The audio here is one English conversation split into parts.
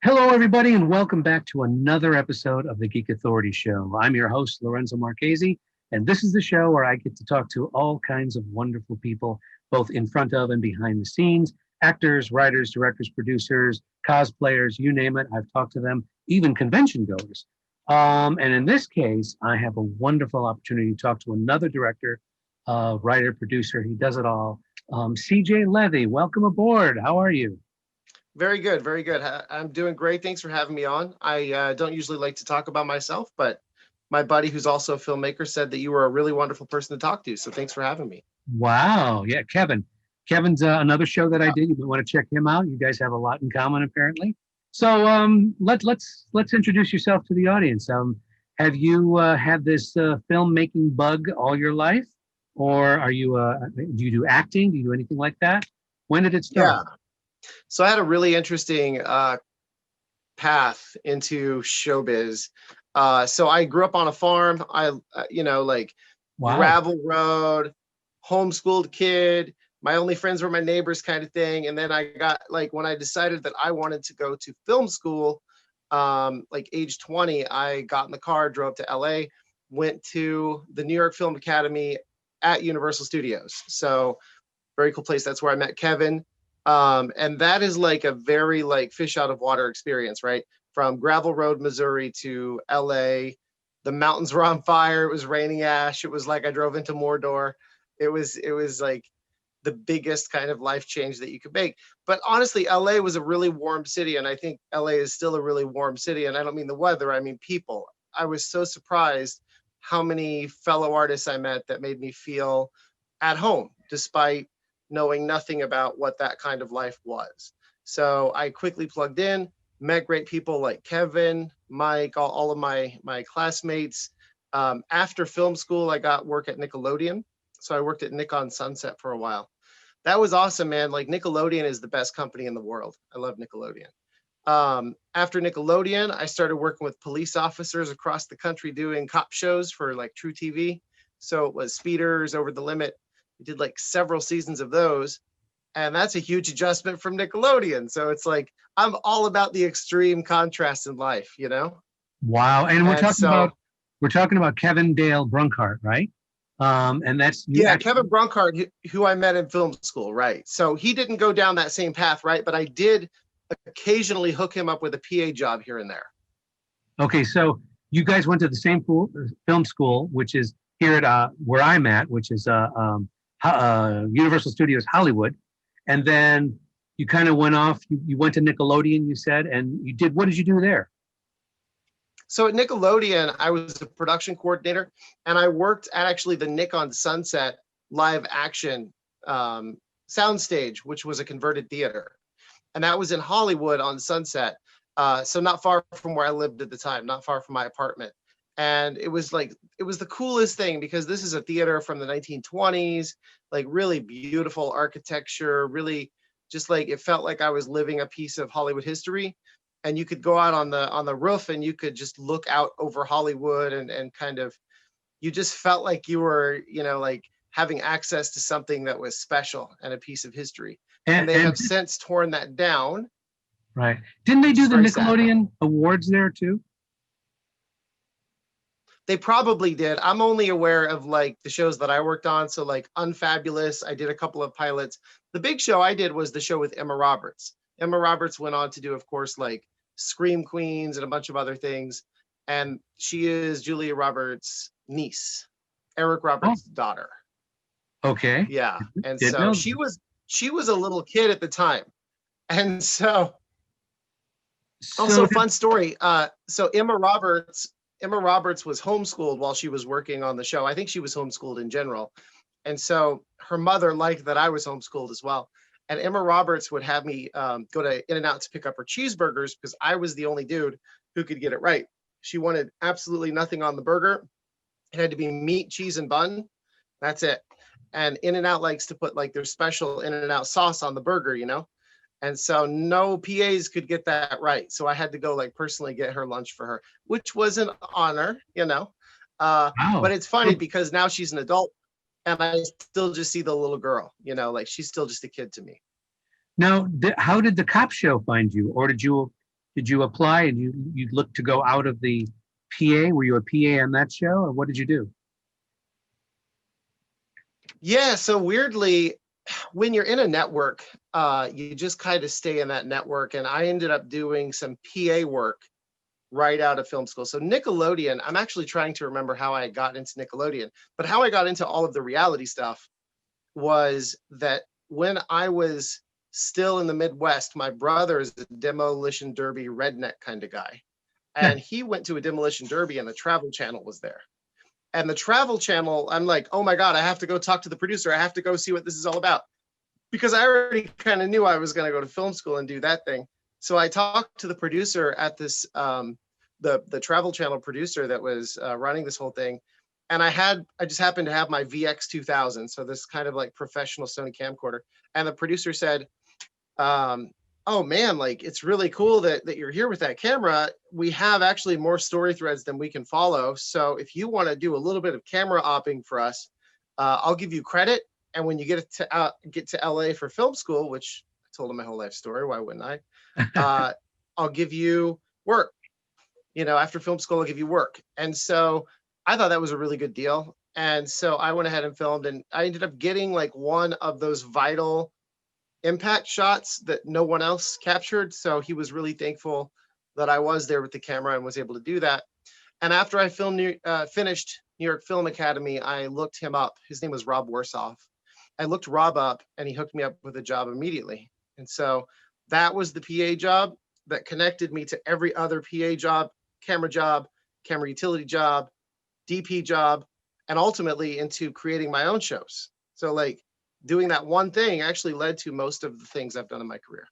Hello, everybody, and welcome back to another episode of the Geek Authority Show. I'm your host, Lorenzo Marchessi, and this is the show where I get to talk to all kinds of wonderful people, both in front of and behind the scenes, actors, writers, directors, producers, cosplayers, you name it. I've talked to them, even convention goers. And in this case, I have a wonderful opportunity to talk to another director, writer, producer. He does it all. CJ Levy, welcome aboard. How are you? Very good, very good. I'm doing great. Thanks for having me on. I don't usually like to talk about myself, but my buddy, who's also a filmmaker, said that you were a really wonderful person to talk to. So thanks for having me. Wow. Yeah, Kevin. Kevin's another show that I did. You want to check him out. You guys have a lot in common, apparently. So let's introduce yourself to the audience. Have you had this filmmaking bug all your life, or are you do you do acting? Do you do anything like that? When did it start? Yeah. So I had a really interesting path into showbiz. So I grew up on a farm. Wow. Gravel road, homeschooled kid. My only friends were my neighbors, kind of thing. And then I got when I decided that I wanted to go to film school, age 20, I got in the car, drove to LA, went to the New York Film Academy at Universal Studios. So very cool place. That's where I met Kevin. And that is like a very fish out of water experience, right? From Gravel Road, Missouri to LA. The mountains were on fire. It was raining ash. It was like I drove into Mordor. It was like the biggest kind of life change that you could make. But honestly, LA was a really warm city. And I think LA is still a really warm city. And I don't mean the weather, I mean people. I was so surprised how many fellow artists I met that made me feel at home, despite knowing nothing about what that kind of life was. So I quickly plugged in, met great people like Kevin, Mike, all of my classmates. After film school, I got work at Nickelodeon. So I worked at Nick on Sunset for a while. That was awesome, man. Like Nickelodeon is the best company in the world. I love Nickelodeon. After Nickelodeon, I started working with police officers across the country doing cop shows for True TV. So it was Speeders, Over the Limit. We did several seasons of those, and that's a huge adjustment from Nickelodeon. So it's I'm all about the extreme contrast in life, you know. Wow. And we're talking about Kevin Dale Brunkart, right? And that's Kevin Brunkart, who I met in film school, right? So he didn't go down that same path, right? But I did occasionally hook him up with a PA job here and there. Okay, so you guys went to the same film school, which is here at where I'm at, which is Universal Studios Hollywood, and then you kind of went off. You went to Nickelodeon, you said, and what did you do there? So at Nickelodeon, I was a production coordinator, and I worked at actually the Nick on Sunset live action soundstage, which was a converted theater, and that was in Hollywood on Sunset, so not far from where I lived at the time, not far from my apartment. And it was the coolest thing because this is a theater from the 1920s, really beautiful architecture, really just it felt like I was living a piece of Hollywood history. And you could go out on the roof and you could just look out over Hollywood and kind of, you just felt like you were, having access to something that was special and a piece of history. And they have since torn that down. Right. Didn't they do the Nickelodeon Awards there too? They probably did. I'm only aware of the shows that I worked on. So Unfabulous, I did a couple of pilots. The big show I did was the show with Emma Roberts. Emma Roberts went on to do, of course, Scream Queens and a bunch of other things. And she is Julia Roberts' niece, Eric Roberts' daughter. Okay. Yeah. And so she was a little kid at the time. And so also fun story. So Emma Roberts was homeschooled while she was working on the show. I think she was homeschooled in general. And so her mother liked that I was homeschooled as well. And Emma Roberts would have me go to In-N-Out to pick up her cheeseburgers because I was the only dude who could get it right. She wanted absolutely nothing on the burger. It had to be meat, cheese, and bun. That's it. And In-N-Out likes to put their special In-N-Out sauce on the burger, you know? And so no PAs could get that right. So I had to go personally get her lunch for her, which was an honor, you know. Wow. But it's funny because now she's an adult and I still just see the little girl, you know, she's still just a kid to me. Now, how did the cop show find you? Or did you Did you apply and you looked to go out of the PA? Were you a PA on that show, or what did you do? Yeah, so weirdly, when you're in a network, you just kind of stay in that network. And I ended up doing some PA work right out of film school. So Nickelodeon, I'm actually trying to remember how I got into Nickelodeon, but how I got into all of the reality stuff was that when I was still in the Midwest, my brother is a demolition derby redneck kind of guy. And he went to a demolition derby and the Travel Channel was there. And the Travel Channel, I'm like, oh my God, I have to go talk to the producer. I have to go see what this is all about. Because I already kind of knew I was going to go to film school and do that thing. So I talked to the producer at this, the Travel Channel producer that was running this whole thing. And I just happened to have my VX 2000. So this kind of like professional Sony camcorder. And the producer said, oh man, like it's really cool that you're here with that camera. We have actually more story threads than we can follow. So if you want to do a little bit of camera opping for us, I'll give you credit. And when you get to LA for film school, which I told him my whole life story, why wouldn't I? I'll give you work. After film school, I'll give you work. And so I thought that was a really good deal. And so I went ahead and filmed, and I ended up getting like one of those vital impact shots that no one else captured. So he was really thankful that I was there with the camera and was able to do that. And after I finished New York Film Academy, I looked him up. His name was Rob Warsoff. I looked Rob up and he hooked me up with a job immediately. And so that was the PA job that connected me to every other PA job, camera utility job, DP job, and ultimately into creating my own shows. So like doing that one thing actually led to most of the things I've done in my career.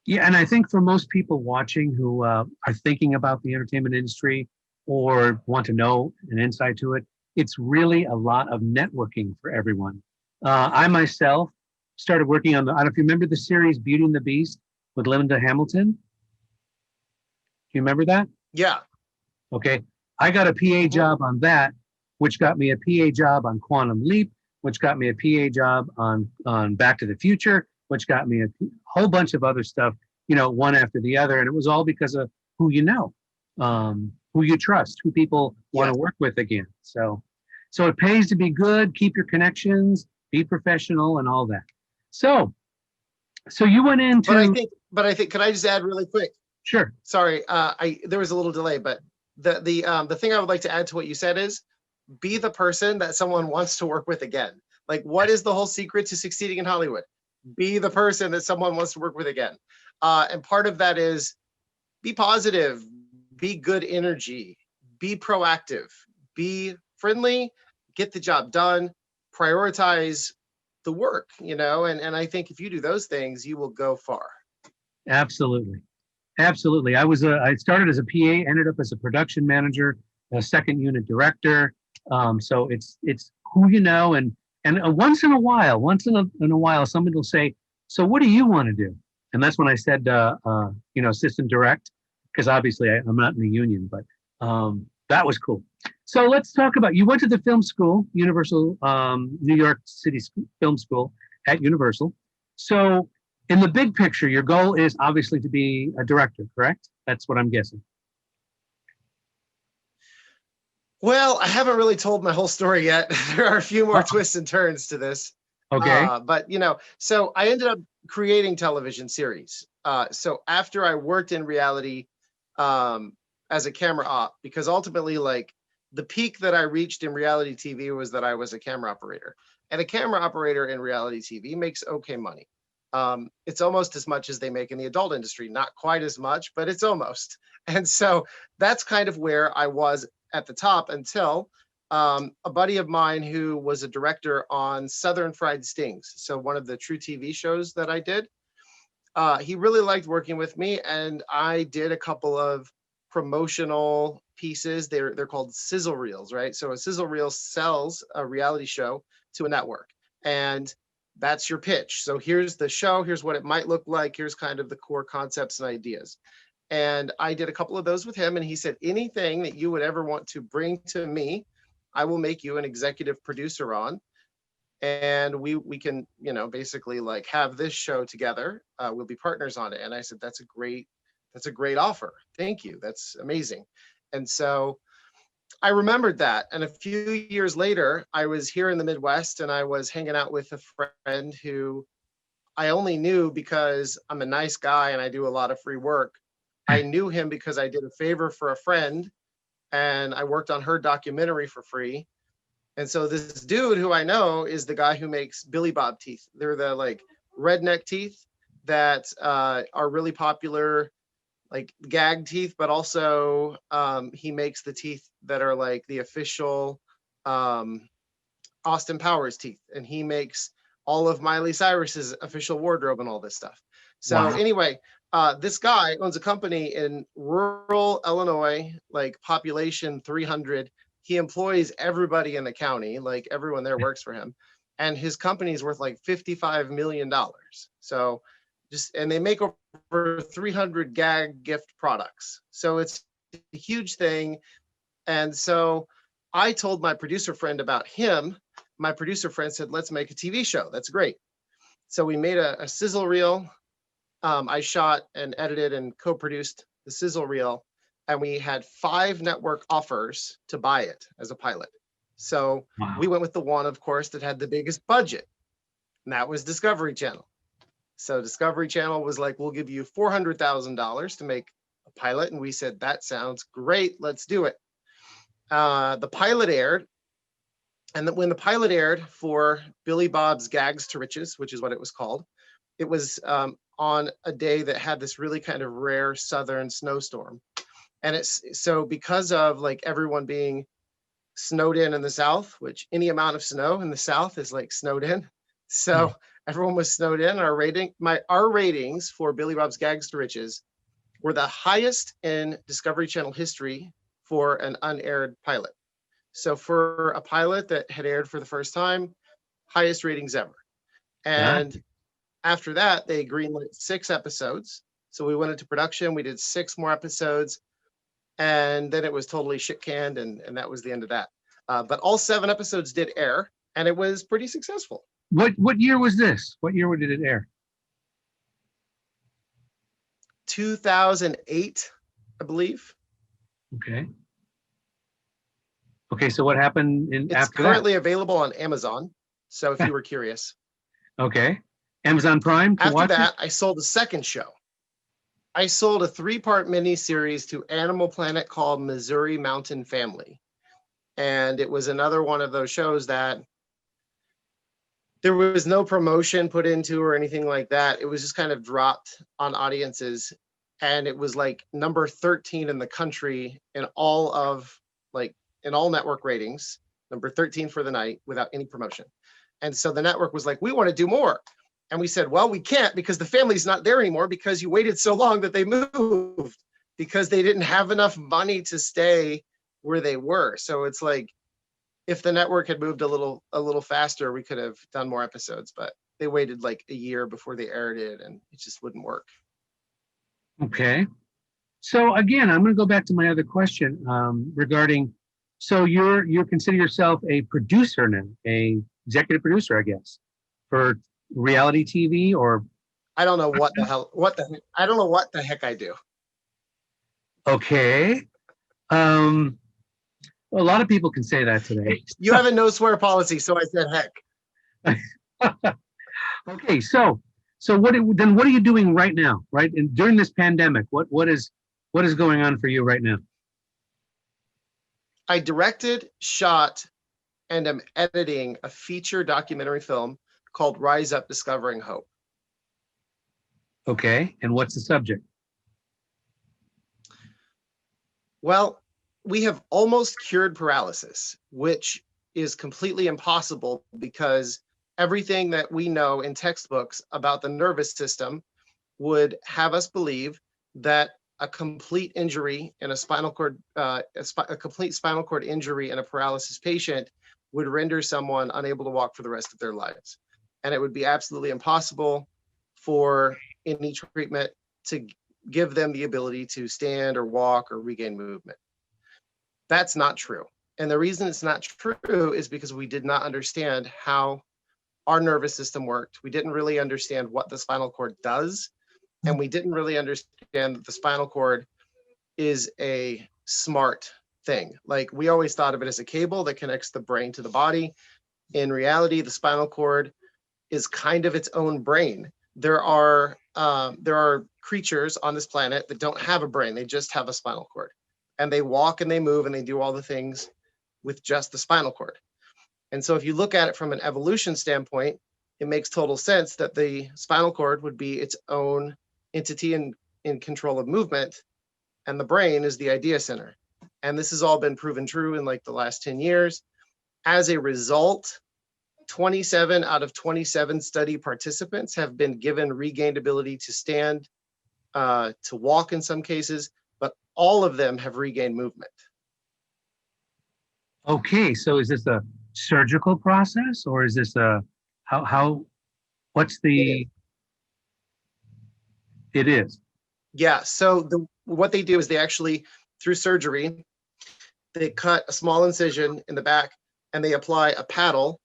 Yeah, and I think for most people watching who are thinking about the entertainment industry or want to know an insight to it, it's really a lot of networking for everyone. I myself started working on I don't know if you remember the series Beauty and the Beast with Linda Hamilton. Do you remember that? Yeah. Okay. I got a PA job on that, which got me a PA job on Quantum Leap, which got me a PA job on Back to the Future, which got me a whole bunch of other stuff, one after the other. And it was all because of who you know, who you trust, who people want to work with again. So it pays to be good, keep your connections, be professional and all that. So you went into. But I think, could I just add really quick? Sure. Sorry, there was a little delay, but the thing I would like to add to what you said is be the person that someone wants to work with again. Like, what is the whole secret to succeeding in Hollywood? Be the person that someone wants to work with again. And part of that is be positive, be good energy, be proactive, be friendly, get the job done, prioritize the work, and I think if you do those things, you will go far. Absolutely. I started as a PA, ended up as a production manager, a second unit director. So it's who you know, and once in a while, somebody will say, "So what do you want to do?" And that's when I said, assistant direct, because obviously I'm not in the union, but that was cool. So let's talk about, you went to the film school, Universal, New York City Film School at Universal. So in the big picture, your goal is obviously to be a director, correct? That's what I'm guessing. Well, I haven't really told my whole story yet. There are a few more twists and turns to this. Okay. But so I ended up creating television series. So after I worked in reality as a camera op, because ultimately, like, the peak that I reached in reality TV was that I was a camera operator. And a camera operator in reality TV makes okay money. It's almost as much as they make in the adult industry. Not quite as much, but it's almost. And so that's kind of where I was at the top until a buddy of mine who was a director on Southern Fried Stings, so one of the true TV shows that I did, he really liked working with me, and I did a couple of promotional pieces. They're called sizzle reels, right? So a sizzle reel sells a reality show to a network, and that's your pitch. So here's the show, here's what it might look like, here's kind of the core concepts and ideas. And I did a couple of those with him, and he said, anything that you would ever want to bring to me, I will make you an executive producer on. And we can, basically like have this show together. We'll be partners on it. And I said, that's a great That's a great offer. Thank you. That's amazing. And so I remembered that. And a few years later, I was here in the Midwest and I was hanging out with a friend who I only knew because I'm a nice guy and I do a lot of free work. I knew him because I did a favor for a friend and I worked on her documentary for free. And so this dude who I know is the guy who makes Billy Bob teeth. They're the like redneck teeth that are really popular, like gag teeth, but also he makes the teeth that are like the official Austin Powers teeth. And he makes all of Miley Cyrus's official wardrobe and all this stuff. So Wow. anyway, this guy owns a company in rural Illinois, like population 300. He employs everybody in the county, like everyone there works for him. And his company is worth like $55 million. So and they make over 300 gag gift products. So it's a huge thing. And so I told my producer friend about him. My producer friend said, let's make a TV show. That's great. So we made a sizzle reel. I shot and edited and co-produced the sizzle reel. And we had 5 network offers to buy it as a pilot. So we went with the one, of course, that had the biggest budget. And that was Discovery Channel. So Discovery Channel was like, we'll give you $400,000 to make a pilot. And we said, that sounds great. Let's do it. The pilot aired. And when the pilot aired for Billy Bob's Gags to Riches, which is what it was called, it was on a day that had this really kind of rare southern snowstorm. And it's so because of like everyone being snowed in the South, which any amount of snow in the South is like snowed in. So everyone was snowed in. Our ratings for Billy Bob's Gags to Riches were the highest in Discovery Channel history for an unaired pilot. So for a pilot that had aired for the first time, highest ratings ever. And after that, they greenlit 6 episodes. So we went into production, we did 6 more episodes, and then it was totally shit canned, and that was the end of that. But all 7 episodes did air, and it was pretty successful. What year was this? What year did it air? 2008, I believe. Okay. Okay, so what happened after that? It's currently available on Amazon, so if you were curious. Okay. Amazon Prime to After watch that, it? I sold a second show. I sold a 3-part miniseries to Animal Planet called Missouri Mountain Family. And it was another one of those shows that there was no promotion put into or anything like that. It was just kind of dropped on audiences. And it was like number 13 in the country in all network ratings, number 13 for the night without any promotion. And so the network was like, we want to do more. And we said, well, we can't because the family's not there anymore because you waited so long that they moved because they didn't have enough money to stay where they were. So it's like, if the network had moved a little faster, we could have done more episodes, but they waited like a year before they aired it and it just wouldn't work. Okay. So again, I'm going to go back to my other question regarding, so you consider yourself a producer now, a executive producer, I guess, for reality TV or? I don't know what the heck I do. Okay. A lot of people can say that today. You have a no swear policy, so I said heck. Okay, so what are you doing right now? Right, and during this pandemic, what is going on for you right now? I directed, shot, and am editing a feature documentary film called Rise Up, Discovering Hope. Okay, and what's the subject? Well, we have almost cured paralysis, which is completely impossible because everything that we know in textbooks about the nervous system would have us believe that a complete injury in a spinal cord, a complete spinal cord injury in a paralysis patient would render someone unable to walk for the rest of their lives. And it would be absolutely impossible for any treatment to give them the ability to stand or walk or regain movement. That's not true. And the reason it's not true is because we did not understand how our nervous system worked. We didn't really understand what the spinal cord does. and we didn't really understand that the spinal cord is a smart thing. Like, we always thought of it as a cable that connects the brain to the body. In reality, the spinal cord is kind of its own brain. There are creatures on this planet that don't have a brain. They just have a spinal cord, and they walk and they move and they do all the things with just the spinal cord. And so if you look at it from an evolution standpoint, it makes total sense that the spinal cord would be its own entity in control of movement, and the brain is the idea center. And this has all been proven true in like the last 10 years. As a result, 27 out of 27 study participants have been given regained ability to stand, to walk in some cases, but all of them have regained movement. Okay, so is this a surgical process, or is this a what's the? It is. Yeah. So what they do is they actually, through surgery, they cut a small incision in the back and they apply a paddle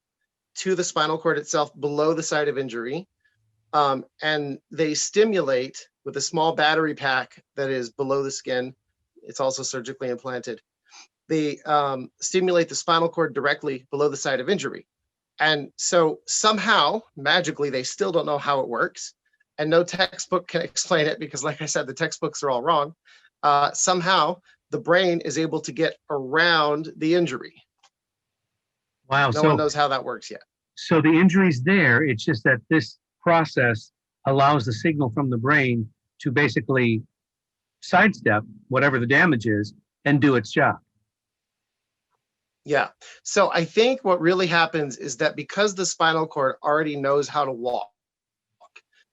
to the spinal cord itself below the site of injury. And they stimulate with a small battery pack that is below the skin. It's also surgically implanted. They stimulate the spinal cord directly below the site of injury. And so somehow, magically, they still don't know how it works. And no textbook can explain it because, like I said, the textbooks are all wrong. Somehow, the brain is able to get around the injury. Wow. No one knows how that works yet. So the injury's there. It's just that this process allows the signal from the brain to basically sidestep whatever the damage is and do its job. Yeah. So I think what really happens is that because the spinal cord already knows how to walk,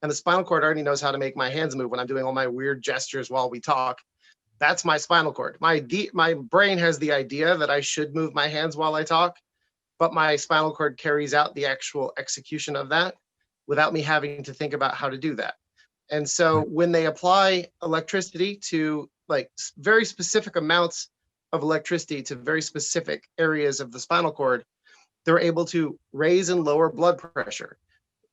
and the spinal cord already knows how to make my hands move when I'm doing all my weird gestures while we talk, that's my spinal cord. My brain has the idea that I should move my hands while I talk, but my spinal cord carries out the actual execution of that without me having to think about how to do that. And so when they apply electricity to like very specific amounts of electricity to very specific areas of the spinal cord, they're able to raise and lower blood pressure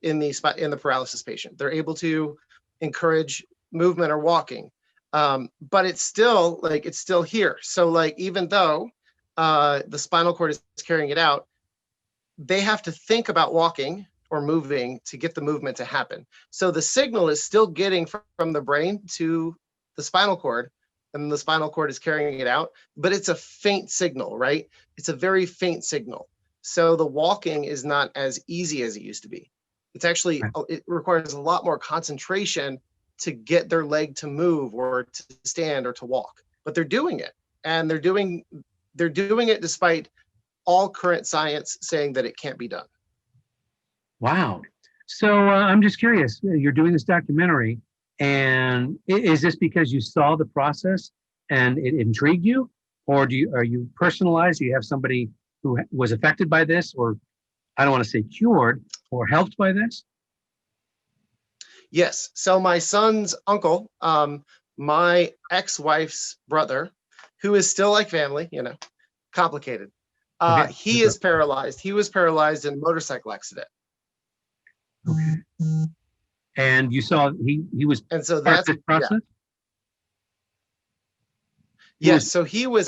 in the paralysis patient. They're able to encourage movement or walking, but it's still here. So like, even though the spinal cord is carrying it out, they have to think about walking or moving to get the movement to happen. So the signal is still getting from the brain to the spinal cord, and the spinal cord is carrying it out, but it's a faint signal, right? It's a very faint signal. So the walking is not as easy as it used to be. It's actually, it requires a lot more concentration to get their leg to move or to stand or to walk, but they're doing it. And they're doing it despite all current science saying that it can't be done. Wow. So I'm just curious, you're doing this documentary, and is this because you saw the process and it intrigued you? Or are you personalized? Do you have somebody who was affected by this, or I don't want to say cured, or helped by this? Yes. So my son's uncle, my ex-wife's brother, who is still like family, complicated. Okay. He is paralyzed. He was paralyzed in a motorcycle accident. Okay. And you saw he was and so part that's of this process? Yeah. Yes. So he was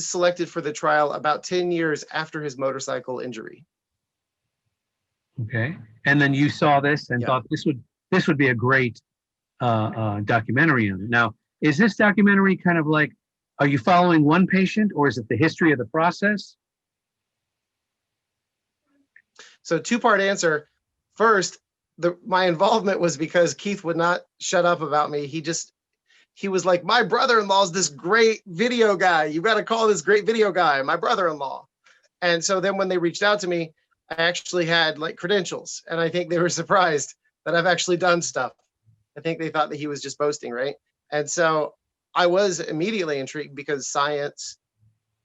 selected for the trial about 10 years after his motorcycle injury. Okay. And then you saw this and thought this would be a great documentary on it. Now, is this documentary kind of like, are you following one patient, or is it the history of the process? So two-part answer. First, my involvement was because Keith would not shut up about me. He was like, my brother-in-law is this great video guy. You got to call this great video guy, my brother-in-law. And so then when they reached out to me, I actually had like credentials, and I think they were surprised that I've actually done stuff. I think they thought that he was just boasting, right? And so I was immediately intrigued because science,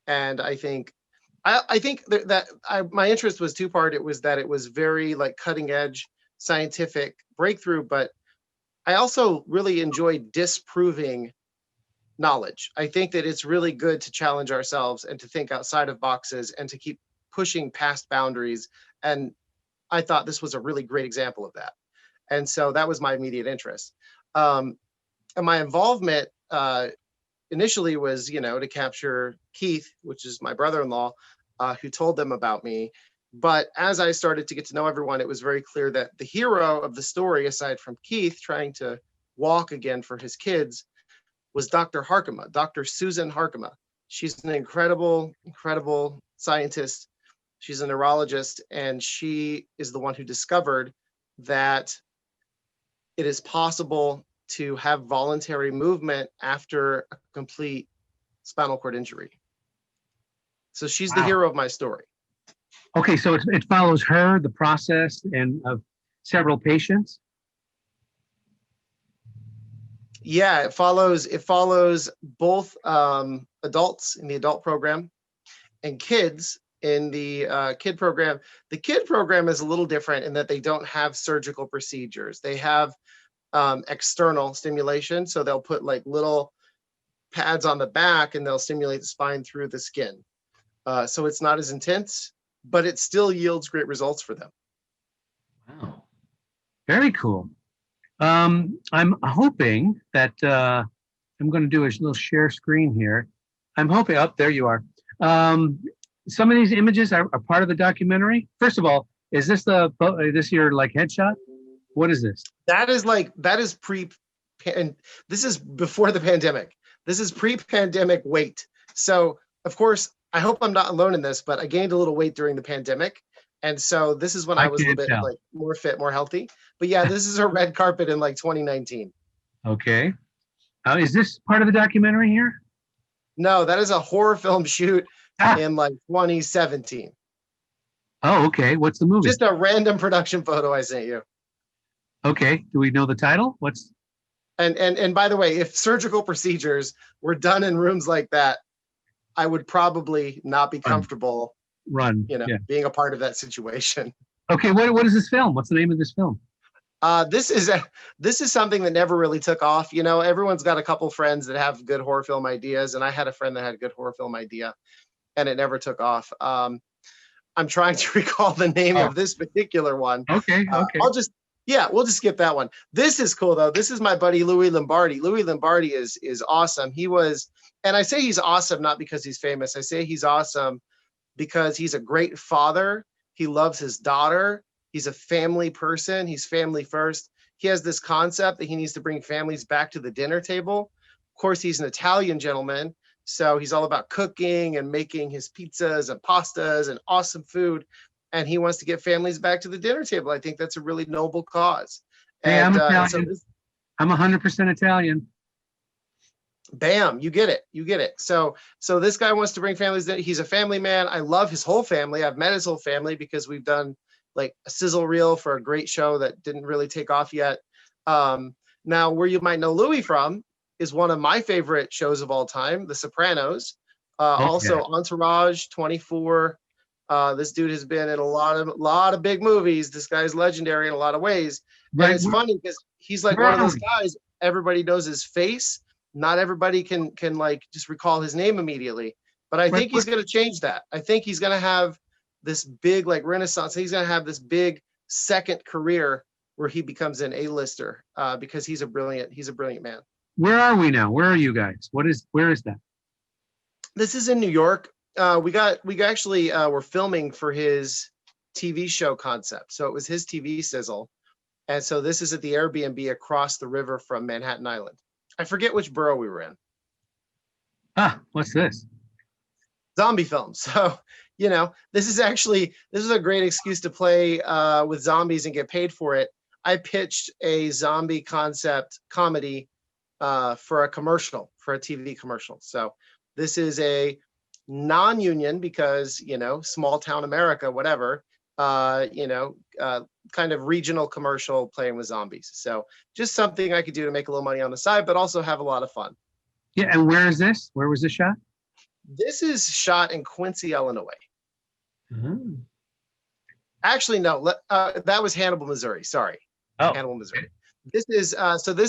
and I think my interest was two-part. It was that it was very like cutting edge scientific breakthrough, but I also really enjoyed disproving knowledge. I think that it's really good to challenge ourselves and to think outside of boxes and to keep pushing past boundaries. And I thought this was a really great example of that. And so that was my immediate interest. And my involvement initially was, to capture Keith, which is my brother-in-law, who told them about me. But as I started to get to know everyone, it was very clear that the hero of the story, aside from Keith trying to walk again for his kids, was Dr. Harkema, Dr. Susan Harkema. She's an incredible, incredible scientist. She's a neurologist, and she is the one who discovered that it is possible to have voluntary movement after a complete spinal cord injury. So she's the hero of my story. Okay, so it follows her, the process, and of several patients. Yeah, it follows both adults in the adult program and kids in the kid program. The kid program is a little different in that they don't have surgical procedures. They have external stimulation. So they'll put like little pads on the back and they'll stimulate the spine through the skin. So it's not as intense, but it still yields great results for them. Wow, very cool. I'm hoping that I'm going to do a little share screen here. I'm hoping, there you are. Some of these images are part of the documentary. First of all, is this your like headshot? What is this? That is and this is before the pandemic. This is pre-pandemic weight. So of course, I hope I'm not alone in this, but I gained a little weight during the pandemic. And so this is when I was a little bit like more fit, more healthy. But yeah, this is a red carpet in like 2019. Okay. Is this part of the documentary here? No, that is a horror film shoot in like 2017. Oh, okay. What's the movie? Just a random production photo I sent you. Okay. Do we know the title? And by the way, if surgical procedures were done in rooms like that, I would probably not be comfortable being a part of that situation. Okay, what is this film? What's the name of this film? This is something that never really took off. Everyone's got a couple friends that have good horror film ideas, and I had a friend that had a good horror film idea, and it never took off. I'm trying to recall the name of this particular one. Okay. We'll just skip that one. This is cool though. This is my buddy Louis Lombardi. Louis Lombardi is awesome. And I say he's awesome not because he's famous. I say he's awesome because he's a great father. He loves his daughter. He's a family person. He's family first. He has this concept that he needs to bring families back to the dinner table. Of course, he's an Italian gentleman, so he's all about cooking and making his pizzas and pastas and awesome food. And he wants to get families back to the dinner table. I think that's a really noble cause. Hey, I'm Italian. I'm 100% Italian. Bam, you get it. So this guy wants to bring families in. He's a family man. I love his whole family. I've met his whole family because we've done like a sizzle reel for a great show that didn't really take off yet. Now, where you might know Louis from is one of my favorite shows of all time, The Sopranos. Also Entourage, 24. This dude has been in a lot of big movies. This guy's legendary in a lot of ways. And it's funny because he's like one of those guys, everybody knows his face. Not everybody can like just recall his name immediately, but I think he's going to change that. I think he's going to have this big like renaissance. He's going to have this big second career where he becomes an A-lister because he's a brilliant man. Where are we now? Where are you guys? Where is that? This is in New York. We actually were filming for his TV show concept. So it was his TV sizzle. And so this is at the Airbnb across the river from Manhattan Island. I forget which borough we were in. What's this? Zombie film. So, this is a great excuse to play with zombies and get paid for it. I pitched a zombie concept comedy for a TV commercial. So this is a non-union because, small town America, whatever, kind of regional commercial playing with zombies. So just something I could do to make a little money on the side, but also have a lot of fun. Yeah. And where is this? Where was this shot? This is shot in Quincy, Illinois. Mm-hmm. Actually, no, that was Hannibal, Missouri. Sorry. Hannibal, Missouri. This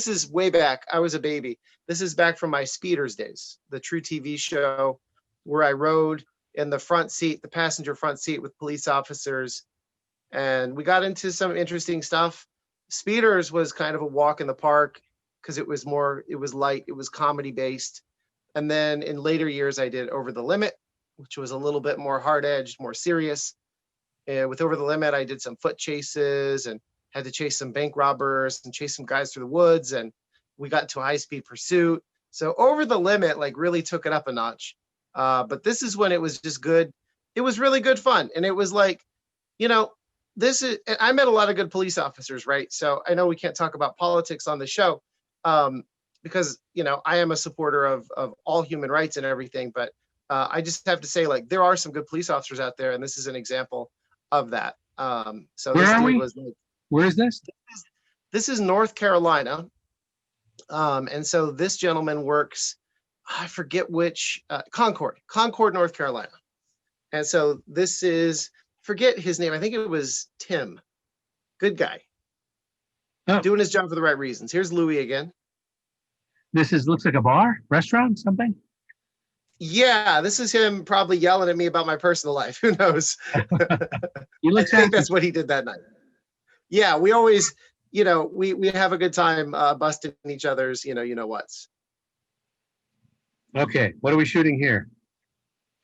is way back. I was a baby. This is back from my Speeders days, the true TV show where I rode in the front seat, the passenger front seat with police officers. And we got into some interesting stuff. Speeders was kind of a walk in the park because it was light, it was comedy based. And then in later years, I did Over the Limit, which was a little bit more hard edged, more serious. With Over the Limit, I did some foot chases and had to chase some bank robbers and chase some guys through the woods. And we got into a high speed pursuit. So Over the Limit, like, really took it up a notch. But this is when it was just good. It was really good fun. And it was like, you know, I met a lot of good police officers, right? So I know we can't talk about politics on the show because, you know, I am a supporter of all human rights and everything. But I just have to say, like, there are some good police officers out there. And this is an example of that. So Where this are dude we? was like, Where is this? this is North Carolina. And so this gentleman works, I forget which, Concord, North Carolina. And so this is, forget his name. I think it was Tim. Good guy. Oh. Doing his job for the right reasons. Here's Louis again. This looks like a bar, restaurant, something. Yeah, this is him probably yelling at me about my personal life. Who knows? You look I think that's what he did that night. Yeah, we always, you know, we have a good time busting each other's, you know what's. Okay, what are we shooting here?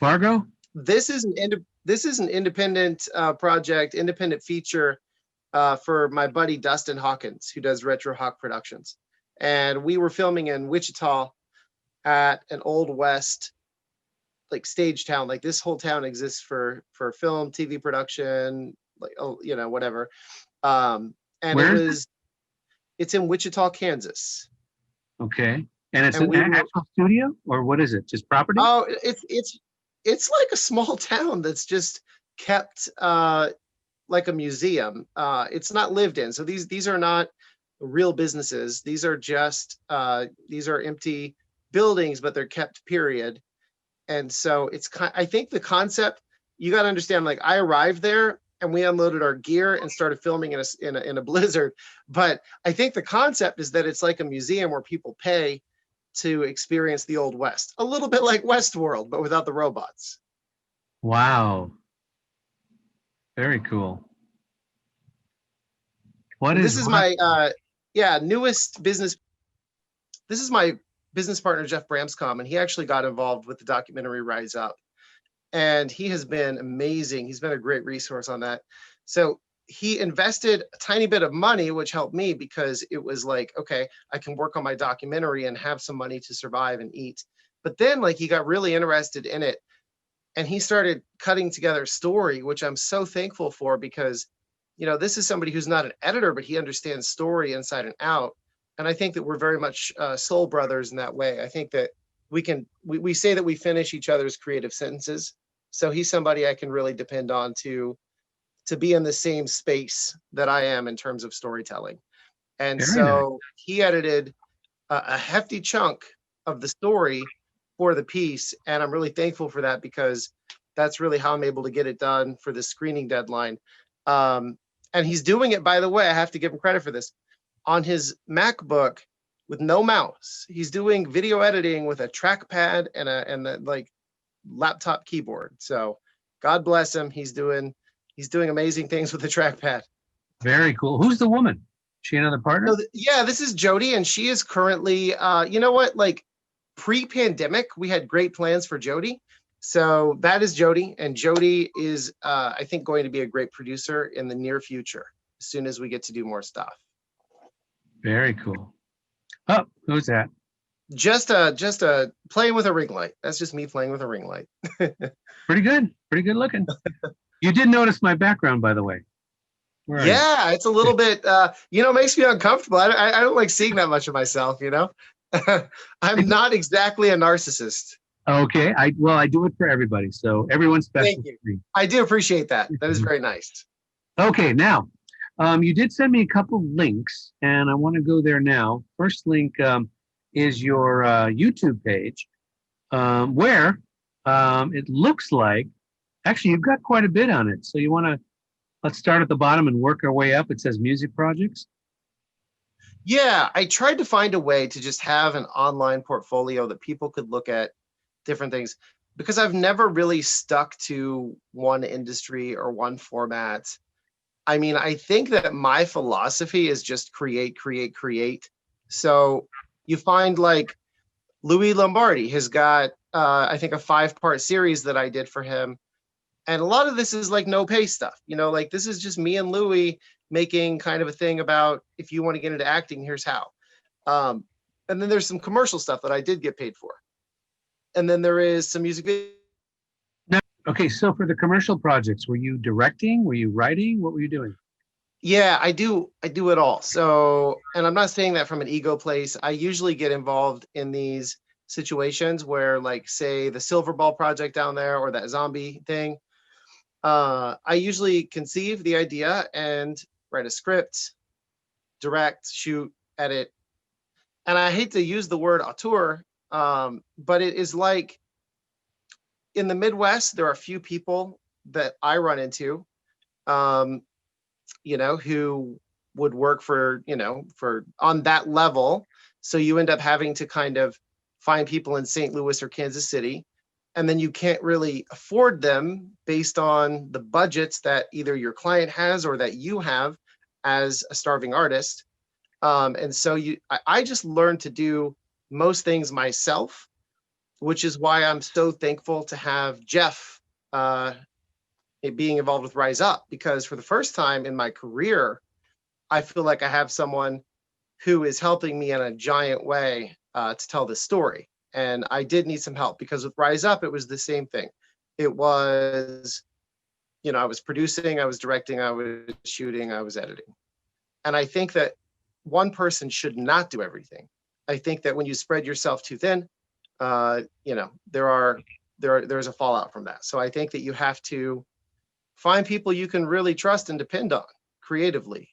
Fargo? This is an independent project, independent feature for my buddy Dustin Hawkins, who does Retro Hawk Productions. And we were filming in Wichita at an Old West, like, stage town. Like, this whole town exists for film, TV production, like, oh, you know, whatever. And it's in Wichita, Kansas. Okay. And it's an actual studio, or what is it? Just property? Oh, it's like a small town that's just kept like a museum. It's not lived in. So these are not real businesses. These are just these are empty buildings, but they're kept, period. And so I think the concept, you got to understand, like, I arrived there and we unloaded our gear and started filming in a blizzard. But I think the concept is that it's like a museum where people pay to experience the Old West, a little bit like Westworld, but without the robots. Wow. Very cool. This is my newest business. This is my business partner, Jeff Bramscom, and he actually got involved with the documentary Rise Up. And he has been amazing. He's been a great resource on that. So he invested a tiny bit of money, which helped me because it was like, okay, I can work on my documentary and have some money to survive and eat. But then, like, he got really interested in it and he started cutting together a story, which I'm so thankful for because, you know, this is somebody who's not an editor, but he understands story inside and out. And I think that we're very much soul brothers in that way. I think that we say that we finish each other's creative sentences. So he's somebody I can really depend on to be in the same space that I am in terms of storytelling. And Very so nice. he edited a hefty chunk of the story for the piece. And I'm really thankful for that because that's really how I'm able to get it done for the screening deadline. And he's doing it, by the way, I have to give him credit for this, on his MacBook with no mouse. He's doing video editing with a trackpad and the like laptop keyboard. So God bless him. He's doing amazing things with the trackpad. Very cool. Who's the woman? She another partner? So yeah, this is Jody, and she is currently, you know what, like, pre-pandemic, we had great plans for Jody. So that is Jody, and Jody is, I think, going to be a great producer in the near future, as soon as we get to do more stuff. Very cool. Oh, who's that? Just playing with a ring light. That's just me playing with a ring light. Pretty good looking. You did notice my background, by the way. Yeah, it's a little bit, makes me uncomfortable. I don't like seeing that much of myself, you know. I'm not exactly a narcissist. Okay, I do it for everybody, so everyone's special. Thank you. I do appreciate that. That is very nice. Okay, now, you did send me a couple links, and I want to go there now. First link is your YouTube page, where it looks like, actually, you've got quite a bit on it. So let's start at the bottom and work our way up. It says music projects. Yeah, I tried to find a way to just have an online portfolio that people could look at different things, because I've never really stuck to one industry or one format. I mean, I think that my philosophy is just create, create, create. So you find like Louis Lombardi has got, I think, a 5-part series that I did for him. And a lot of this is like no pay stuff, like this is just me and Louis making kind of a thing about, if you want to get into acting, here's how. Um, and then there's some commercial stuff that I did get paid for. And then there is some music video. Now, okay, so for the commercial projects, were you directing? Were you writing? What were you doing? Yeah, I do it all. So, and I'm not saying that from an ego place. I usually get involved in these situations where, like, say the Silver Ball project down there or that zombie thing. I usually conceive the idea and write a script, direct, shoot, edit. And I hate to use the word auteur, but it is like in the Midwest, there are a few people that I run into, um, who would work for on that level. So you end up having to kind of find people in St. Louis or Kansas City, and then you can't really afford them based on the budgets that either your client has or that you have as a starving artist. And so I just learned to do most things myself, which is why I'm so thankful to have Jeff being involved with Rise Up, because for the first time in my career, I feel like I have someone who is helping me in a giant way to tell this story. And I did need some help, because with Rise Up, it was the same thing. It was, I was producing, I was directing, I was shooting, I was editing. And I think that one person should not do everything. I think that when you spread yourself too thin, there's a fallout from that. So I think that you have to find people you can really trust and depend on creatively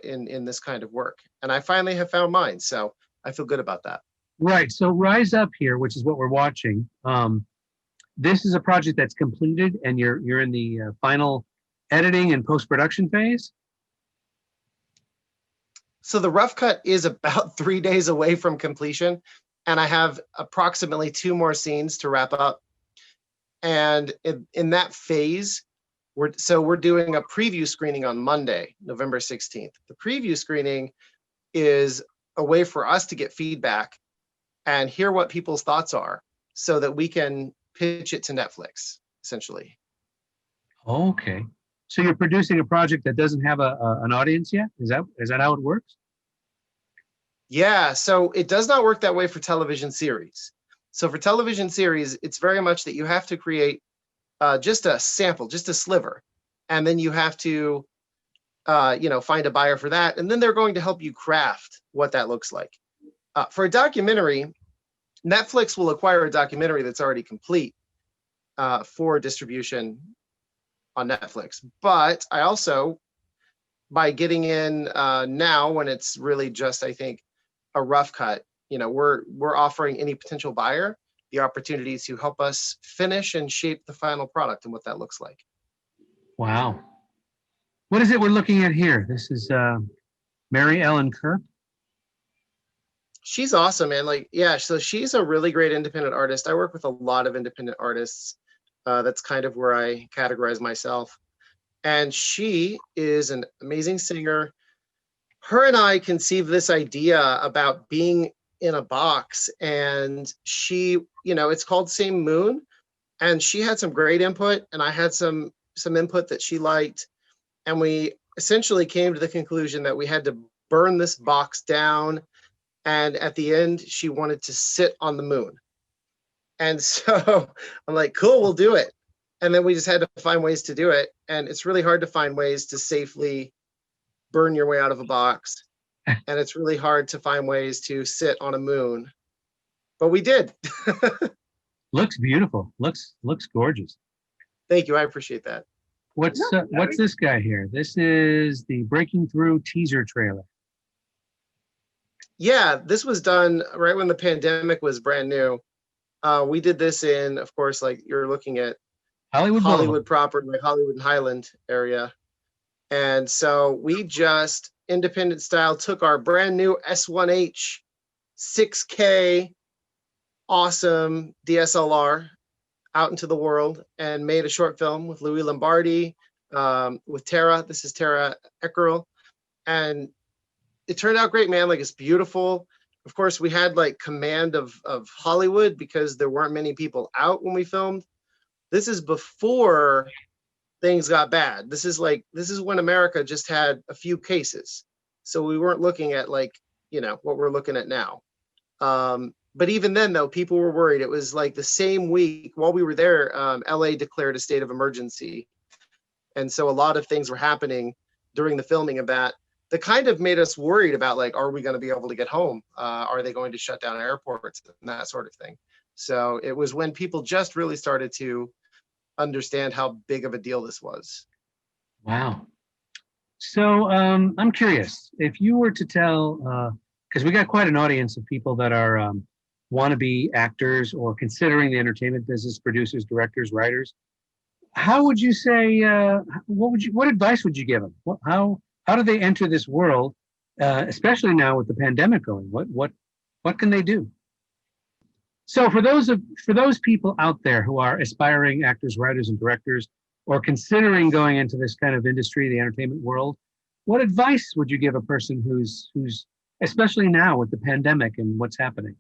in this kind of work. And I finally have found mine. So I feel good about that. Right. So Rise Up here, which is what we're watching. This is a project that's completed, and you're in the final editing and post-production phase. So the rough cut is about 3 days away from completion, and I have approximately 2 more scenes to wrap up. And in that phase, we're doing a preview screening on Monday, November 16th. The preview screening is a way for us to get feedback and hear what people's thoughts are, so that we can pitch it to Netflix, essentially. Okay. So you're producing a project that doesn't have an audience yet? Is that how it works? Yeah, so it does not work that way for television series. So for television series, it's very much that you have to create just a sample, just a sliver, and then you have to, find a buyer for that, and then they're going to help you craft what that looks like. For a documentary, Netflix will acquire a documentary that's already complete for distribution on Netflix. But I also, by getting in now, when it's really just, I think, a rough cut, we're offering any potential buyer the opportunity to help us finish and shape the final product and what that looks like. Wow. What is it we're looking at here? This is Mary Ellen Kirk. She's awesome, man. Like, yeah, so she's a really great independent artist. I work with a lot of independent artists. That's kind of where I categorize myself. And she is an amazing singer. Her and I conceived this idea about being in a box, and she, it's called Same Moon, and she had some great input, and I had some input that she liked, and we essentially came to the conclusion that we had to burn this box down, and at the end she wanted to sit on the moon. And so I'm like, cool, we'll do it. And then we just had to find ways to do it, and it's really hard to find ways to safely burn your way out of a box. And it's really hard to find ways to sit on a moon, but we did. Looks beautiful. Looks gorgeous. Thank you. I appreciate that. What's this guy here? This is the Breaking Through teaser trailer. Yeah, this was done right when the pandemic was brand new. We did this in, of course, like you're looking at Hollywood proper, like Hollywood and Highland area. And so we just independent style took our brand new S1H 6K awesome DSLR out into the world and made a short film with Louis Lombardi, with Tara. This is Tara Eckerl. And it turned out great, man. Like, it's beautiful. Of course, we had like command of Hollywood because there weren't many people out when we filmed. This is before things got bad. This is when America just had a few cases. So we weren't looking at like, what we're looking at now. But even then, though, people were worried. It was like the same week while we were there, LA declared a state of emergency. And so a lot of things were happening during the filming of that kind of made us worried about, like, are we going to be able to get home? Are they going to shut down airports and that sort of thing? So it was when people just really started to understand how big of a deal this was. Wow. So I'm curious, if you were to tell, because we got quite an audience of people that are wannabe actors or considering the entertainment business, producers, directors, writers. How would you say? What advice would you give them? How do they enter this world, especially now with the pandemic going? What can they do? So for those people out there who are aspiring actors, writers, and directors, or considering going into this kind of industry, the entertainment world, what advice would you give a person who's especially now with the pandemic and what's happening?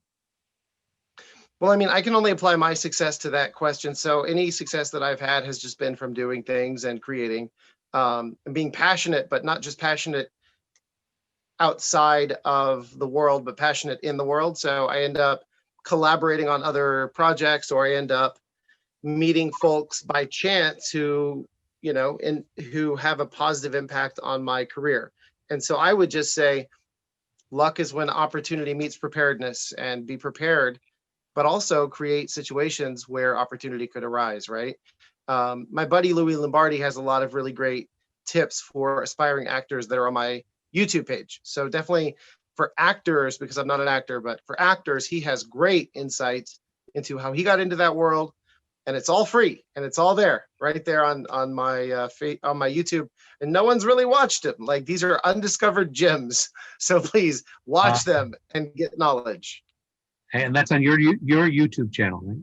Well, I mean, I can only apply my success to that question. So any success that I've had has just been from doing things and creating, and being passionate, but not just passionate outside of the world, but passionate in the world. So I end up collaborating on other projects, or I end up meeting folks by chance who, who have a positive impact on my career. And so I would just say, luck is when opportunity meets preparedness, and be prepared, but also create situations where opportunity could arise, right? My buddy Louis Lombardi has a lot of really great tips for aspiring actors that are on my YouTube page. So definitely for actors, because I'm not an actor, but for actors, he has great insights into how he got into that world. And it's all free, and it's all there, right there on my YouTube. And no one's really watched them. Like, these are undiscovered gems. So please watch them and get knowledge. And that's on your YouTube channel, right?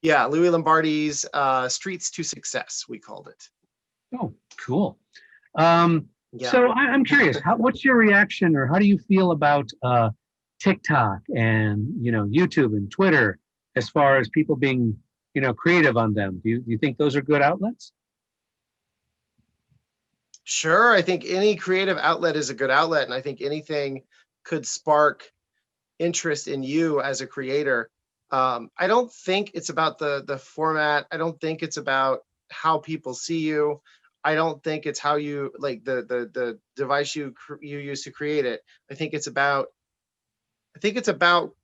Yeah, Louis Lombardi's Streets to Success, we called it. Oh, cool. So I'm curious, what's your reaction, or how do you feel about TikTok and YouTube and Twitter, as far as people being creative on them? Do you think those are good outlets? Sure, I think any creative outlet is a good outlet, and I think anything could spark interest in you as a creator. I don't think it's about the format. I don't think it's about how people see you. I don't think it's how you, like, the device you use to create it. I think it's about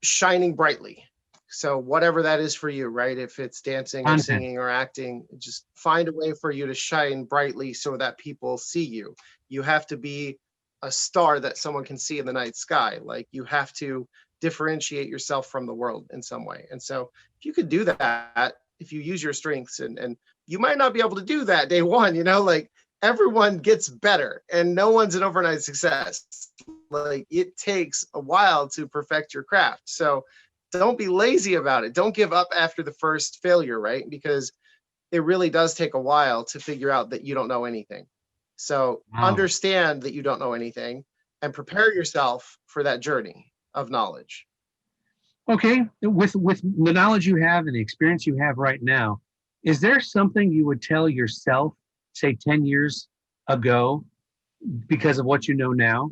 shining brightly. So whatever that is for you, right? If it's dancing or singing or acting, just find a way for you to shine brightly so that people see you. You have to be a star that someone can see in the night sky. Like, you have to differentiate yourself from the world in some way. And so if you could do that, if you use your strengths, and you might not be able to do that day one, like, everyone gets better, and no one's an overnight success. Like, it takes a while to perfect your craft. So don't be lazy about it. Don't give up after the first failure, right? Because it really does take a while to figure out that you don't know anything. So understand that you don't know anything, and prepare yourself for that journey of knowledge. Okay, with the knowledge you have and the experience you have right now, is there something you would tell yourself, say 10 years ago, because of what you know now,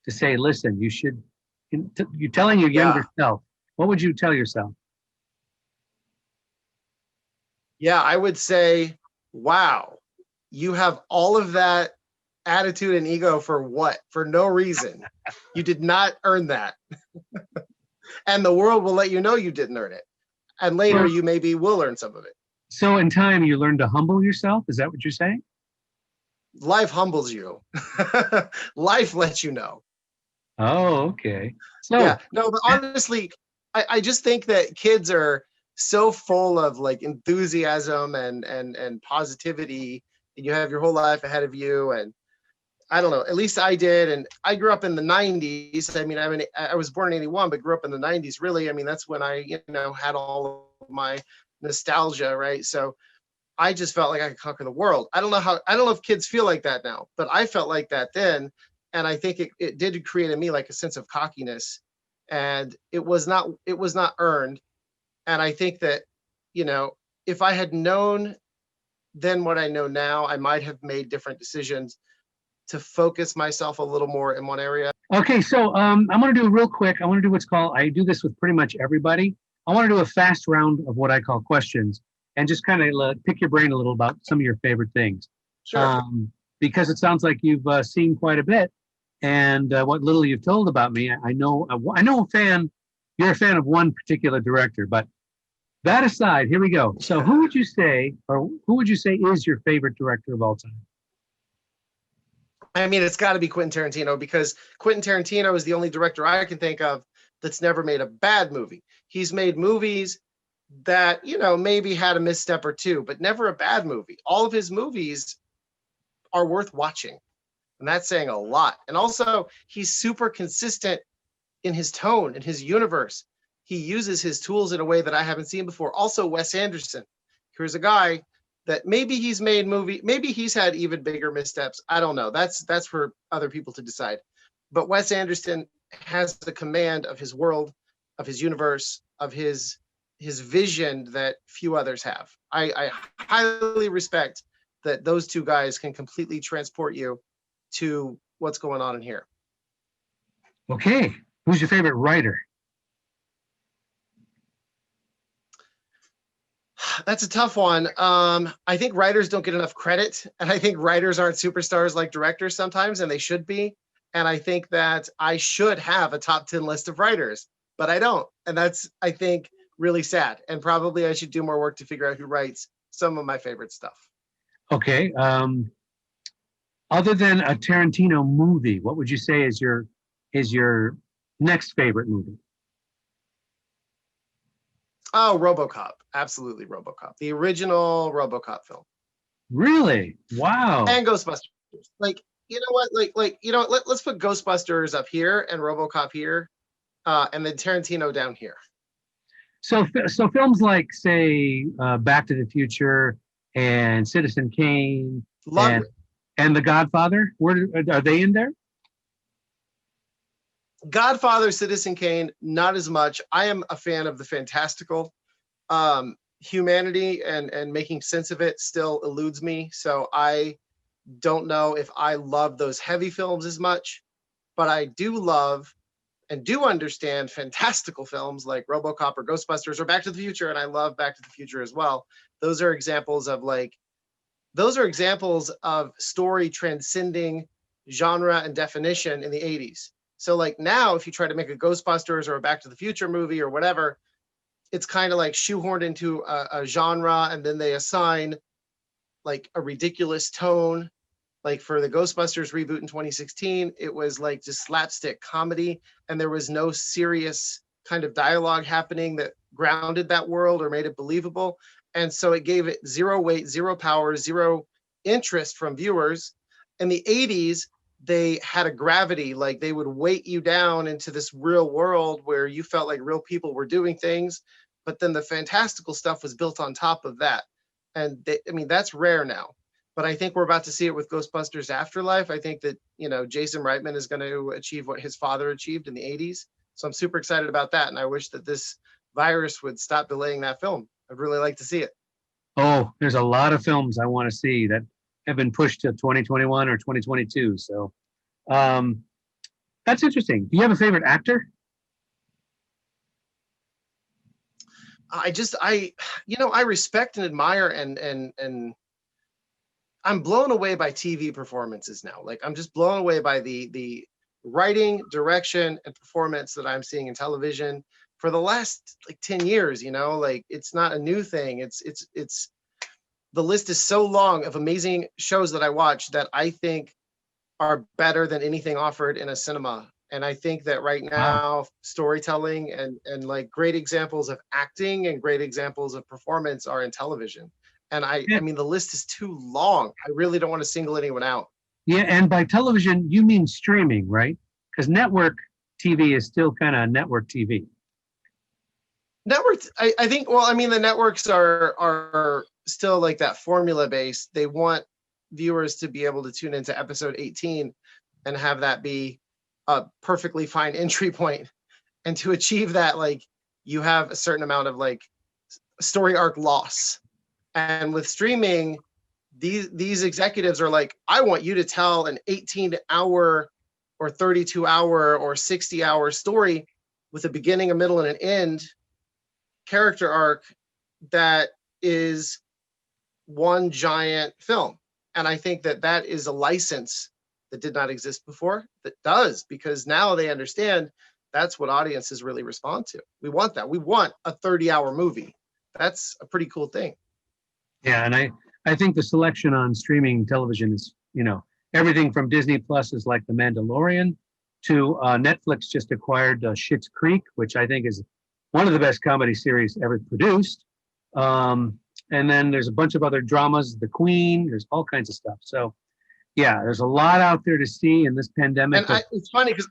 to say, listen, you're telling your younger self, what would you tell yourself? Yeah, I would say, wow, you have all of that attitude and ego for what? For no reason. You did not earn that. And the world will let you know you didn't earn it. And later, you maybe will earn some of it. So in time, you learn to humble yourself? Is that what you're saying? Life humbles you. Life lets you know. Oh, okay. So yeah, no, but honestly, I just think that kids are so full of, like, enthusiasm and positivity, and you have your whole life ahead of you. And I don't know, at least I did. And I grew up in the 90s. I mean, I was born in 81, but grew up in the 90s, really. I mean, that's when I, had all of my nostalgia, right? So I just felt like I could conquer the world. I don't know if kids feel like that now, but I felt like that then. And I think it did create in me like a sense of cockiness, and it was not earned. And I think that, if I had known then what I know now, I might have made different decisions to focus myself a little more in one area. Okay, so I'm going to do real quick. I want to do what's called, I do this with pretty much everybody. I want to do a fast round of what I call questions and just kind of pick your brain a little about some of your favorite things. Sure. Because it sounds like you've seen quite a bit, and what little you've told about me, I know you're a fan of one particular director, but that aside, here we go. So who would you say is your favorite director of all time? I mean, it's got to be Quentin Tarantino, because Quentin Tarantino is the only director I can think of that's never made a bad movie. He's made movies that, maybe had a misstep or two, but never a bad movie. All of his movies are worth watching, and that's saying a lot. And also, he's super consistent in his tone, in his universe. He uses his tools in a way that I haven't seen before. Also, Wes Anderson. Here's a guy that maybe he's had even bigger missteps. I don't know. That's for other people to decide. But Wes Anderson has the command of his world, of his universe, of his vision that few others have. I highly respect that those two guys can completely transport you to what's going on in here. Okay. Who's your favorite writer? That's a tough one. I think writers don't get enough credit, and I think writers aren't superstars like directors sometimes, and they should be. And I think that I should have a top 10 list of writers, but I don't. And that's, I think, really sad. And probably I should do more work to figure out who writes some of my favorite stuff. Okay. Other than a Tarantino movie, what would you say is your next favorite movie? Oh, RoboCop. Absolutely RoboCop. The original RoboCop film. Really? Wow. And Ghostbusters. Like, you know what? Let's put Ghostbusters up here and RoboCop here, and then Tarantino down here. So films like, say, Back to the Future and Citizen Kane and The Godfather, are they in there? Godfather, Citizen Kane, not as much. I am a fan of the fantastical. Humanity and making sense of it still eludes me. So I don't know if I love those heavy films as much, but I do love and do understand fantastical films like RoboCop or Ghostbusters or Back to the Future. And I love Back to the Future as well. Those are examples of story transcending genre and definition in the 80s. So like now, if you try to make a Ghostbusters or a Back to the Future movie or whatever, it's kind of like shoehorned into a genre, and then they assign like a ridiculous tone. Like for the Ghostbusters reboot in 2016, it was like just slapstick comedy, and there was no serious kind of dialogue happening that grounded that world or made it believable. And so it gave it zero weight, zero power, zero interest from viewers. In the 80s, they had a gravity, like they would weight you down into this real world where you felt like real people were doing things, but then the fantastical stuff was built on top of that. And that's rare now, but I think we're about to see it with Ghostbusters Afterlife. I think that, Jason Reitman is going to achieve what his father achieved in the 80s. So I'm super excited about that. And I wish that this virus would stop delaying that film. I'd really like to see it. Oh, there's a lot of films I want to see that have been pushed to 2021 or 2022. So that's interesting. Do you have a favorite actor? I respect and admire and I'm blown away by TV performances now. Like I'm just blown away by the writing, direction, and performance that I'm seeing in television for the last 10 years, like it's not a new thing. It's the list is so long of amazing shows that I watch that I think are better than anything offered in a cinema. And I think that right now, storytelling and like great examples of acting and great examples of performance are in television. And I mean, the list is too long. I really don't want to single anyone out. Yeah, and by television, you mean streaming, right? Because network TV is still kind of network TV. Networks, I think, well, I mean, the networks are still like that formula based. They want viewers to be able to tune into episode 18 and have that be a perfectly fine entry point. And to achieve that, like, you have a certain amount of like story arc loss. And with streaming, these executives are like, I want you to tell an 18-hour or 32-hour or 60-hour story with a beginning, a middle, and an end character arc that is one giant film. And I think that that is a license that did not exist before, that does, because now they understand that's what audiences really respond to. We want that. We want a 30-hour movie. That's a pretty cool thing. Yeah, and I think the selection on streaming television is, everything from Disney Plus is like The Mandalorian to Netflix just acquired Schitt's Creek, which I think is one of the best comedy series ever produced. And then there's a bunch of other dramas, The Queen, there's all kinds of stuff. So yeah, there's a lot out there to see in this pandemic. And it's funny because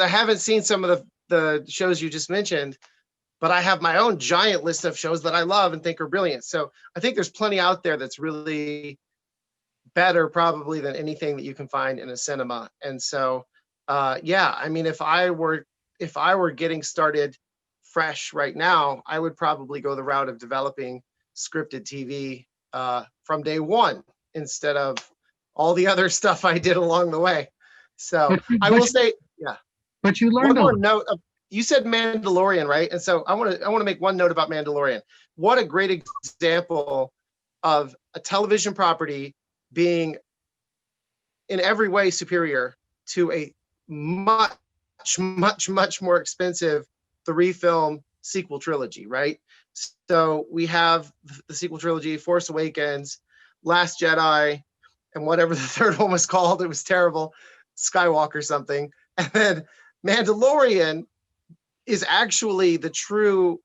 I haven't seen some of the shows you just mentioned, but I have my own giant list of shows that I love and think are brilliant. So I think there's plenty out there that's really better probably than anything that you can find in a cinema. And so, I mean, if I were getting started fresh right now, I would probably go the route of developing scripted TV from day one instead of all the other stuff I did along the way. So I will say, yeah. But you learned one more note. You said Mandalorian, right? And so I want to make one note about Mandalorian. What a great example of a television property being in every way superior to a much, much, much more expensive 3-film sequel trilogy, right? So we have the sequel trilogy, Force Awakens, Last Jedi, and whatever the third one was called, it was terrible, Skywalker something. And then Mandalorian is actually the true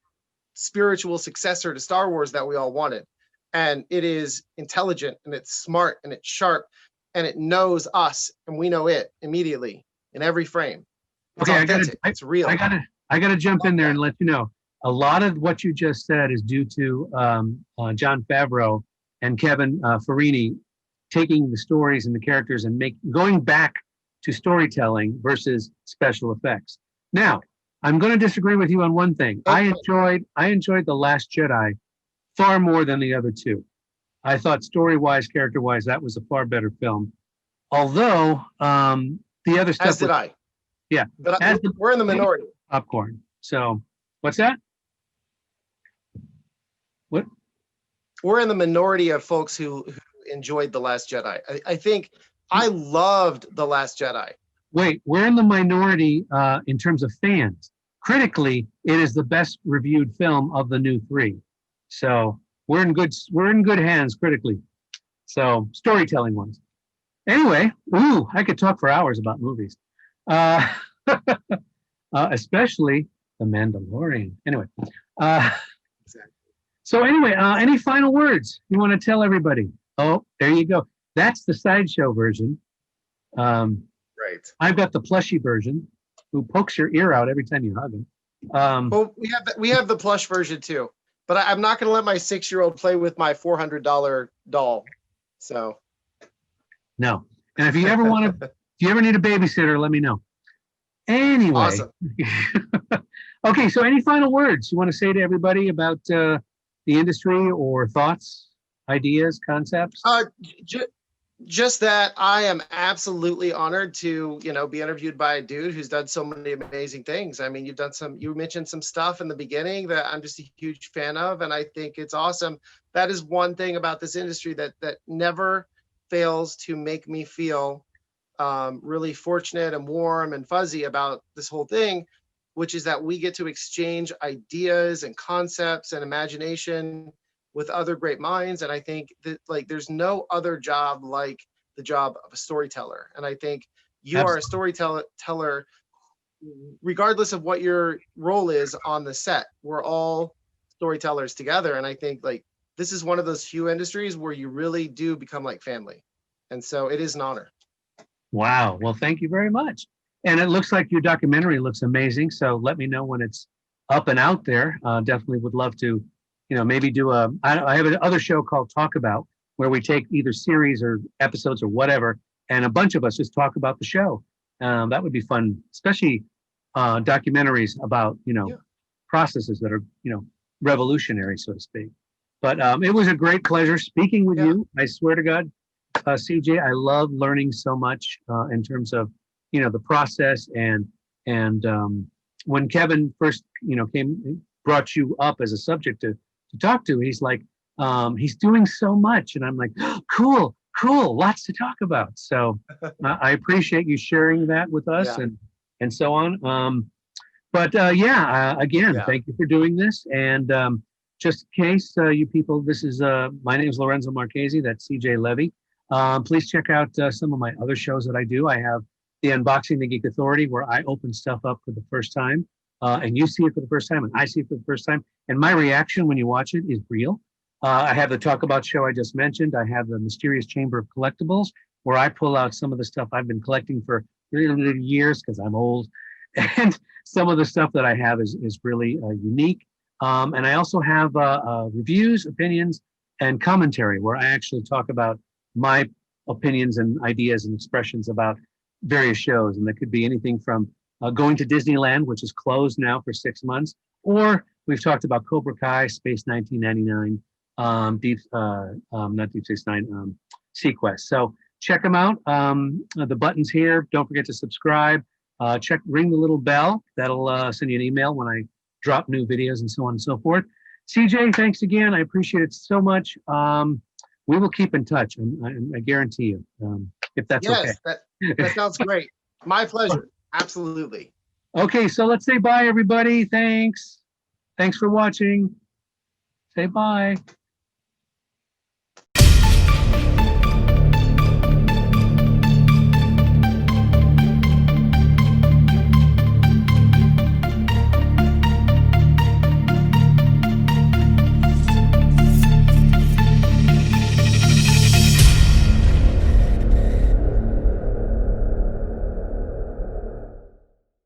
spiritual successor to Star Wars that we all wanted. And it is intelligent, and it's smart, and it's sharp, and it knows us, and we know it immediately in every frame. It's authentic. It's real. I gotta jump in there and let you know, a lot of what you just said is due to Jon Favreau and Kevin Ferini taking the stories and the characters and going back to storytelling versus special effects. Now, I'm going to disagree with you on one thing. I enjoyed The Last Jedi far more than the other two. I thought story-wise, character-wise, that was a far better film. Although the other stuff. As did I. Yeah. But we're in the minority. Popcorn. So, what's that? What? We're in the minority of folks who enjoyed The Last Jedi. I think I loved The Last Jedi. Wait, we're in the minority in terms of fans. Critically, it is the best reviewed film of the new three. So we're in good hands critically. So storytelling wise. Anyway, I could talk for hours about movies, especially The Mandalorian. Anyway, Exactly. So anyway, any final words you want to tell everybody? Oh, there you go. That's the sideshow version. Right. I've got the plushy version, who pokes your ear out every time you hug him. Well, we have the plush version too, but I'm not going to let my 6-year-old play with my $400 doll. So. No. And if you ever need a babysitter, let me know. Anyway. Awesome. Okay. So any final words you want to say to everybody about the industry, or thoughts, ideas, concepts? Just that I am absolutely honored to, be interviewed by a dude who's done so many amazing things. I mean, you mentioned some stuff in the beginning that I'm just a huge fan of, and I think it's awesome. That is one thing about this industry that never fails to make me feel really fortunate and warm and fuzzy about this whole thing, which is that we get to exchange ideas and concepts and imagination with other great minds. And I think that there's no other job like the job of a storyteller. And I think you are a storyteller, regardless of what your role is on the set. We're all storytellers together. And I think this is one of those few industries where you really do become like family. And so it is an honor. Wow. Well, thank you very much. And it looks like your documentary looks amazing. So let me know when it's up and out there. Definitely would love to, maybe do I have another show called Talk About, where we take either series or episodes or whatever, and a bunch of us just talk about the show. That would be fun, especially documentaries about, Yeah. processes that are, revolutionary, so to speak. But it was a great pleasure speaking with Yeah. you. I swear to God, CJ, I love learning so much in terms of, the process and when Kevin first, brought you up as a subject to talk to, he's like, he's doing so much, and I'm like, cool, lots to talk about. So I appreciate you sharing that with us, Yeah. and so on. But again, Yeah. thank you for doing this. And just in case you people, this is my name is Lorenzo Marchessi. That's CJ Levy. Please check out some of my other shows that I do. I have the Unboxing the Geek Authority, where I open stuff up for the first time, and you see it for the first time, and I see it for the first time. And my reaction when you watch it is real. I have the Talk About show I just mentioned. I have the Mysterious Chamber of Collectibles, where I pull out some of the stuff I've been collecting for years because I'm old. And some of the stuff that I have is really unique. And I also have reviews, opinions, and commentary, where I actually talk about my opinions and ideas and expressions about various shows. And that could be anything from going to Disneyland, which is closed now for 6 months, or we've talked about Cobra Kai, Space 1999, not Deep Space Nine, Sequest. So check them out. The button's here. Don't forget to subscribe. Ring the little bell. That'll send you an email when I drop new videos and so on and so forth. CJ, thanks again. I appreciate it so much. We will keep in touch. I guarantee you, if that's okay. Yes, that sounds great. My pleasure. Absolutely. Okay, so let's say bye, everybody. Thanks for watching. Say bye.